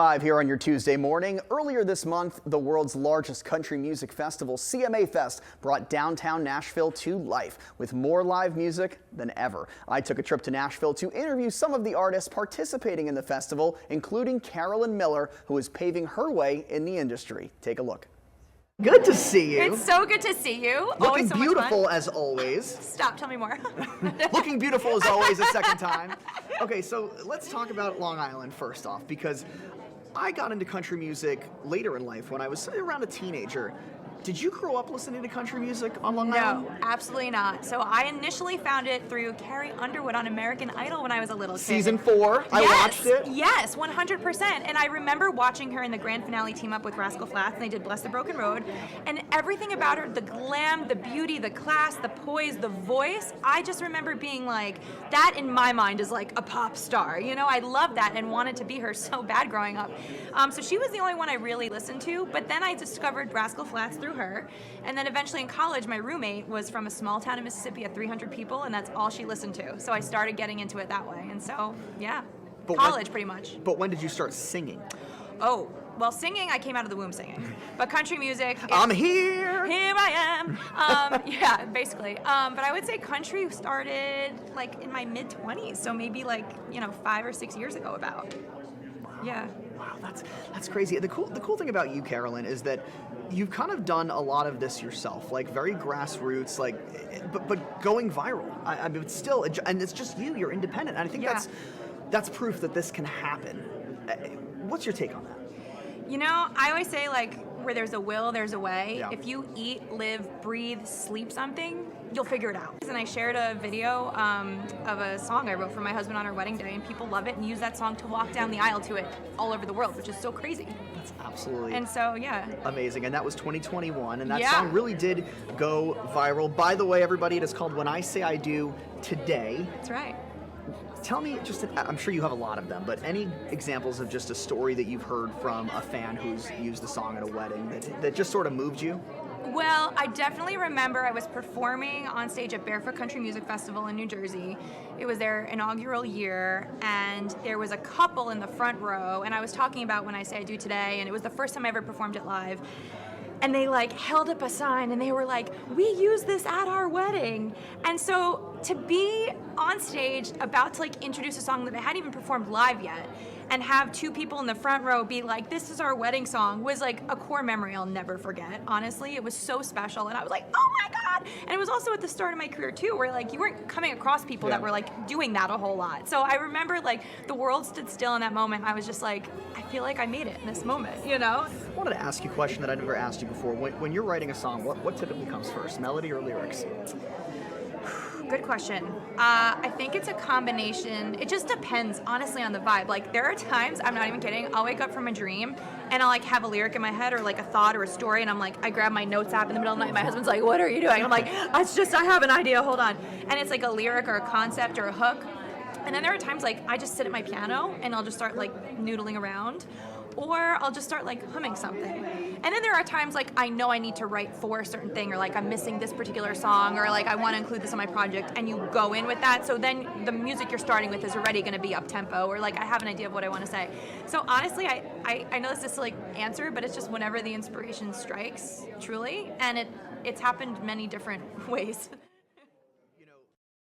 Live here on your Tuesday morning. Earlier this month, the world's largest country music festival, CMA Fest, brought downtown Nashville to life with more live music than ever. I took a trip to Nashville to interview some of the artists participating in the festival, including Carolyn Miller, who is paving her way in the industry. Take a look. Good to see you. It's so good to see you. Looking so beautiful as always. Stop, tell me more. Looking beautiful as always a second time. Okay, so let's talk about Long Island first off, because I got into country music later in life when I was around a teenager. Did you grow up listening to country music on Long Island? No, absolutely not. So I initially found it through Carrie Underwood on American Idol when I was a little kid. Season 4, I watched it. Yes, 100%. And I remember watching her in the grand finale team up with Rascal Flatts, and they did Bless the Broken Road. And everything about her, the glam, the beauty, the class, the poise, the voice, I just remember being like, that in my mind is like a pop star. You know, I loved that and wanted to be her so bad growing up. So she was the only one I really listened to, but then I discovered Rascal Flatts through her, and then eventually in college my roommate was from a small town in Mississippi of 300 people, and that's all she listened to, so I started getting into it that way. And so yeah, but college pretty much. But when did you start singing? Oh, well, singing, I came out of the womb singing, but country music, I'm here I am. Yeah, basically. But I would say country started like in my mid-20s, so maybe like 5 or 6 years ago about. Yeah. Wow, that's crazy. The cool thing about you, Carolyn, is that you've kind of done a lot of this yourself, like very grassroots, like, but going viral. I mean, it's still, and it's just you. You're independent, and I think that's proof that this can happen. What's your take on that? You know, I always say, like, where there's a will, there's a way. Yeah. If you eat, live, breathe, sleep something, you'll figure it out. And I shared a video of a song I wrote for my husband on our wedding day, and people love it and use that song to walk down the aisle to it all over the world, which is so crazy. That's absolutely amazing. And that was 2021, and that song really did go viral. By the way, everybody, it is called When I Say I Do Today. That's right. Tell me, I'm sure you have a lot of them, but any examples of just a story that you've heard from a fan who's used the song at a wedding that just sort of moved you? Well, I definitely remember I was performing on stage at Barefoot Country Music Festival in New Jersey. It was their inaugural year, and there was a couple in the front row, and I was talking about When I Say I Do Today, and it was the first time I ever performed it live. And they like held up a sign and they were like, we use this at our wedding. And so to be on stage about to like introduce a song that I hadn't even performed live yet and have two people in the front row be like, this is our wedding song, was like a core memory I'll never forget. Honestly, it was so special. And I was like, oh my God. And it was also at the start of my career too, where like you weren't coming across people that were like doing that a whole lot. So I remember like the world stood still in that moment. I was just like, I feel like I made it in this moment, you know? I wanted to ask you a question that I never asked you before. When you're writing a song, what typically comes first, melody or lyrics? Good question. I think it's a combination. It just depends, honestly, on the vibe. Like, there are times, I'm not even kidding, I'll wake up from a dream and I'll like have a lyric in my head or like a thought or a story, and I'm like, I grab my notes app in the middle of the night. My husband's like, what are you doing? I'm like, I have an idea, hold on. And it's like a lyric or a concept or a hook. And then there are times like I just sit at my piano and I'll just start like noodling around, or I'll just start like humming something. And then there are times like I know I need to write for a certain thing, or like I'm missing this particular song, or like I want to include this on my project, and you go in with that. So then the music you're starting with is already going to be up tempo, or like I have an idea of what I want to say. So honestly, I know this is like answer, but it's just whenever the inspiration strikes, truly, and it's happened many different ways.